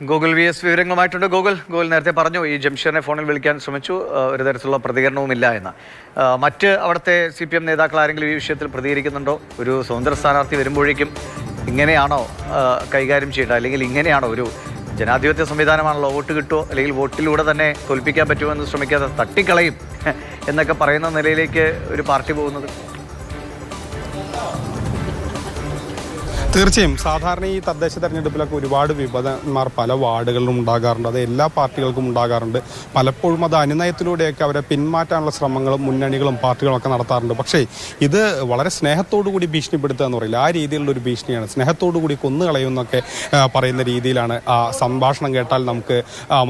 Google VS വിവരങ്ങളുമായിട്ടുണ്ട്. Google നേരത്തെ പറഞ്ഞു ഈ ജംഷീറിനെ ഫോണിൽ വിളിക്കാൻ ശ്രമിച്ചു, ഒരു തരത്തിലുള്ള പ്രതികരണവുമില്ല എന്ന്. മറ്റ് അവിടുത്തെ CPM നേതാക്കൾ ആരെങ്കിലും ഈ വിഷയത്തിൽ പ്രതികരിക്കുന്നുണ്ടോ? ഒരു സ്വതന്ത്ര സ്ഥാനാർത്ഥി വരുമ്പോഴേക്കും ഇങ്ങനെയാണോ കൈകാര്യം ചെയ്യേണ്ടത്, അല്ലെങ്കിൽ ഇങ്ങനെയാണോ ഒരു ജനാധിപത്യ സംവിധാനമാണല്ലോ, വോട്ട് കിട്ടുമോ അല്ലെങ്കിൽ വോട്ടിലൂടെ തന്നെ തോൽപ്പിക്കാൻ പറ്റുമോ എന്ന് ശ്രമിക്കാതെ തട്ടിക്കളയും എന്നൊക്കെ പറയുന്ന നിലയിലേക്ക് ഒരു പാർട്ടി പോകുന്നത്? തീർച്ചയായും സാധാരണ ഈ തദ്ദേശ തെരഞ്ഞെടുപ്പിലൊക്കെ ഒരുപാട് വിവാദന്മാർ പല വാർഡുകളിലും ഉണ്ടാകാറുണ്ട്. അത് എല്ലാ പാർട്ടികൾക്കും ഉണ്ടാകാറുണ്ട്. പലപ്പോഴും അത് അനുനയത്തിലൂടെയൊക്കെ അവരെ പിന്മാറ്റാനുള്ള ശ്രമങ്ങളും മുന്നണികളും പാർട്ടികളും ഒക്കെ നടത്താറുണ്ട്. പക്ഷേ ഇത് വളരെ സ്നേഹത്തോടു കൂടി ഭീഷണിപ്പെടുത്തുക എന്ന് പറയില്ല, ആ രീതിയിലുള്ള ഒരു ഭീഷണിയാണ്. സ്നേഹത്തോടു കൂടി കൊന്നുകളയുമെന്നൊക്കെ പറയുന്ന രീതിയിലാണ് ആ സംഭാഷണം കേട്ടാൽ നമുക്ക്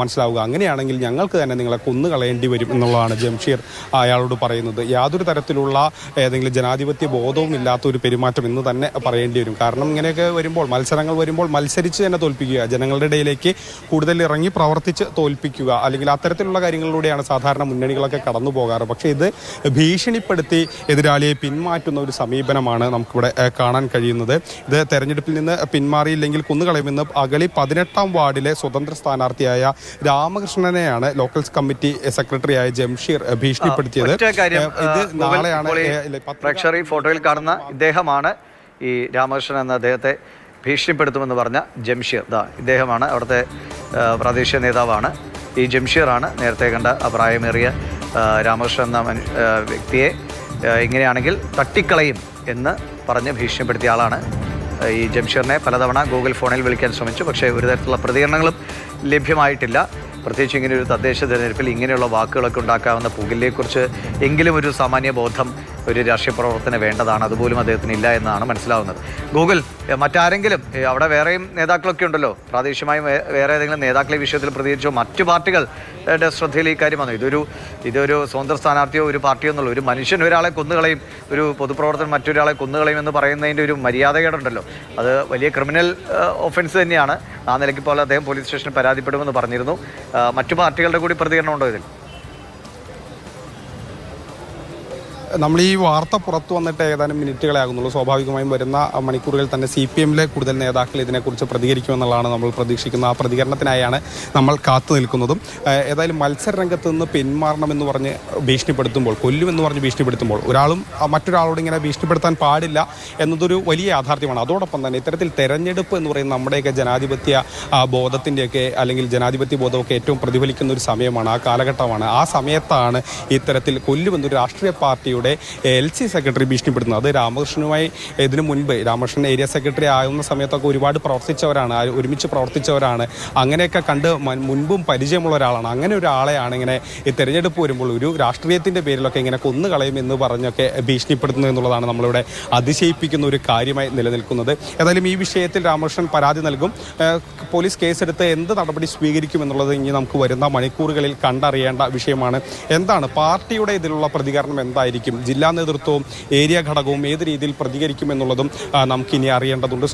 മനസ്സിലാവുക. അങ്ങനെയാണെങ്കിൽ ഞങ്ങൾക്ക് തന്നെ നിങ്ങളെ കൊന്നുകളയേണ്ടി വരും എന്നുള്ളതാണ് ജംഷീർ അയാളോട് പറയുന്നത്. യാതൊരു തരത്തിലുള്ള ഏതെങ്കിലും ജനാധിപത്യ ബോധവും ഇല്ലാത്ത ഒരു പെരുമാറ്റം എന്ന് തന്നെ പറയേണ്ടി വരും. കാരണം ഇങ്ങനെയൊക്കെ വരുമ്പോൾ, മത്സരങ്ങൾ വരുമ്പോൾ മത്സരിച്ച് തന്നെ തോൽപ്പിക്കുക, ജനങ്ങളുടെ ഇടയിലേക്ക് കൂടുതൽ ഇറങ്ങി പ്രവർത്തിച്ച് തോൽപ്പിക്കുക, അല്ലെങ്കിൽ അത്തരത്തിലുള്ള കാര്യങ്ങളിലൂടെയാണ് സാധാരണ മുന്നണികളൊക്കെ കടന്നു പോകാറ്. പക്ഷേ ഇത് ഭീഷണിപ്പെടുത്തി എതിരാളിയെ പിന്മാറ്റുന്ന ഒരു സമീപനമാണ് നമുക്കിവിടെ കാണാൻ കഴിയുന്നത്. ഇത് തെരഞ്ഞെടുപ്പിൽ നിന്ന് പിന്മാറിയില്ലെങ്കിൽ കൊന്നുകളയുമെന്ന് അഗളി 18-ാം വാർഡിലെ സ്വതന്ത്ര സ്ഥാനാർത്ഥിയായ രാമകൃഷ്ണനെയാണ് ലോക്കൽ കമ്മിറ്റി സെക്രട്ടറിയായ ജംഷീർ ഭീഷണിപ്പെടുത്തിയത്. ഇത് നാളെയാണ് പ്രേക്ഷകർ ഈ ഫോട്ടോയിൽ കാണുന്ന ഇദ്ദേഹമാണ് ഈ രാമകൃഷ്ണൻ എന്ന അദ്ദേഹത്തെ ഭീഷണിപ്പെടുത്തുമെന്ന് പറഞ്ഞ ജംഷീർ. ഇദ്ദേഹമാണ് അവിടുത്തെ പ്രാദേശിക നേതാവാണ്. ഈ ജംഷീറാണ് നേരത്തെ കണ്ട പ്രായമേറിയ രാമകൃഷ്ണൻ എന്ന വ്യക്തിയെ ഇങ്ങനെയാണെങ്കിൽ തട്ടിക്കളയും എന്ന് പറഞ്ഞ് ഭീഷണിപ്പെടുത്തിയ ആളാണ്. ഈ ജംഷീറിനെ പലതവണ ഗൂഗിൾ ഫോണിൽ വിളിക്കാൻ ശ്രമിച്ചു, പക്ഷേ ഒരു തരത്തിലുള്ള പ്രതികരണങ്ങളും ലഭ്യമായിട്ടില്ല. പ്രത്യേകിച്ച് ഇങ്ങനെ ഒരു തദ്ദേശ തിരഞ്ഞെടുപ്പിൽ ഇങ്ങനെയുള്ള വാക്കുകളൊക്കെ ഉണ്ടാക്കാവുന്ന പുകലിനെക്കുറിച്ച് എങ്കിലും ഒരു സാമാന്യ ബോധം ഒരു രാഷ്ട്രീയ പ്രവർത്തനം വേണ്ടതാണ്. അതുപോലും അദ്ദേഹത്തിന് ഇല്ല എന്നാണ് മനസ്സിലാവുന്നത്. ഗൂഗിൾ മറ്റാരെങ്കിലും അവിടെ വേറെയും നേതാക്കളൊക്കെ ഉണ്ടല്ലോ, പ്രാദേശികമായും വേറെ ഏതെങ്കിലും നേതാക്കളെ വിഷയത്തിൽ പ്രതികരിച്ചോ? മറ്റു പാർട്ടികളുടെ ശ്രദ്ധയിൽ ഈ കാര്യം വന്നു. ഇതൊരു സ്വതന്ത്ര സ്ഥാനാർത്ഥിയോ ഒരു പാർട്ടിയോ എന്നുള്ള ഒരു മനുഷ്യൻ ഒരാളെ കൊന്നുകളയും, ഒരു പൊതുപ്രവർത്തകൻ മറ്റൊരാളെ കൊന്നുകളയും എന്ന് പറയുന്നതിൻ്റെ ഒരു മര്യാദകേടുണ്ടല്ലോ. അത് വലിയ ക്രിമിനൽ ഒഫൻസ് തന്നെയാണ്. ആ നിലയ്ക്ക് പോലെ അദ്ദേഹം പോലീസ് സ്റ്റേഷനിൽ പരാതിപ്പെടുമെന്ന് പറഞ്ഞിരുന്നു. മറ്റു പാർട്ടികളുടെ കൂടി പ്രതികരണം ഉണ്ടോ ഇതിൽ? നമ്മൾ ഈ വാർത്ത പുറത്തു വന്നിട്ട് ഏതാനും മിനിറ്റുകളെ ആകുന്നുള്ളൂ. സ്വാഭാവികമായും വരുന്ന മണിക്കൂറുകളിൽ തന്നെ CPMലെ കൂടുതൽ നേതാക്കൾ ഇതിനെക്കുറിച്ച് പ്രതികരിക്കുമെന്നുള്ളതാണ് നമ്മൾ പ്രതീക്ഷിക്കുന്നത്. ആ പ്രതികരണത്തിനായാണ് നമ്മൾ കാത്തു നിൽക്കുന്നതും. ഏതായാലും മത്സരരംഗത്ത് നിന്ന് പിന്മാറണമെന്ന് പറഞ്ഞ് ഭീഷണിപ്പെടുത്തുമ്പോൾ, കൊല്ലുമെന്ന് പറഞ്ഞ് ഭീഷണിപ്പെടുത്തുമ്പോൾ ഒരാളും മറ്റൊരാളോട് ഇങ്ങനെ ഭീഷണിപ്പെടുത്താൻ പാടില്ല എന്നതൊരു വലിയ യാഥാർത്ഥ്യമാണ്. അതോടൊപ്പം തന്നെ ഇത്തരത്തിൽ തെരഞ്ഞെടുപ്പ് എന്ന് പറയുന്ന നമ്മുടെയൊക്കെ ജനാധിപത്യ ബോധത്തിൻ്റെയൊക്കെ അല്ലെങ്കിൽ ജനാധിപത്യ ബോധമൊക്കെ ഏറ്റവും പ്രതിഫലിക്കുന്ന ഒരു സമയമാണ്, ആ കാലഘട്ടമാണ്. ആ സമയത്താണ് ഇത്തരത്തിൽ കൊല്ലുമെന്നൊരു രാഷ്ട്രീയ പാർട്ടിയുടെ LC സെക്രട്ടറി ഭീഷണിപ്പെടുന്നത്. അത് രാമകൃഷ്ണനുമായി ഇതിനു മുൻപ് രാമകൃഷ്ണൻ ഏരിയ സെക്രട്ടറി ആകുന്ന സമയത്തൊക്കെ ഒരുപാട് പ്രവർത്തിച്ചവരാണ്, ഒരുമിച്ച് പ്രവർത്തിച്ചവരാണ്, അങ്ങനെയൊക്കെ കണ്ട് മുൻപും പരിചയമുള്ള ഒരാളാണ്. അങ്ങനെ ഒരാളെയാണ് ഇങ്ങനെ ഈ തെരഞ്ഞെടുപ്പ് വരുമ്പോൾ ഒരു രാഷ്ട്രീയത്തിൻ്റെ പേരിലൊക്കെ ഇങ്ങനെ കൊന്നുകളയും എന്ന് പറഞ്ഞൊക്കെ ഭീഷണിപ്പെടുത്തുന്നത് എന്നുള്ളതാണ് നമ്മളിവിടെ അതിശയിപ്പിക്കുന്ന ഒരു കാര്യമായി നിലനിൽക്കുന്നത്. ഏതായാലും ഈ വിഷയത്തിൽ രാമകൃഷ്ണൻ പരാതി നൽകും. പോലീസ് കേസെടുത്ത് എന്ത് നടപടി സ്വീകരിക്കുമെന്നുള്ളത് ഇനി നമുക്ക് വരുന്ന മണിക്കൂറുകളിൽ കണ്ടറിയേണ്ട വിഷയമാണ്. എന്താണ് പാർട്ടിയുടെ ഇതിലുള്ള പ്രതികരണം എന്തായിരിക്കും, ജില്ലാ നേതൃത്വവും ഏരിയ ഘടകവും ഏത് രീതിയിൽ പ്രതികരിക്കുമെന്നുള്ളതും നമുക്കിനി അറിയേണ്ടതുണ്ട്.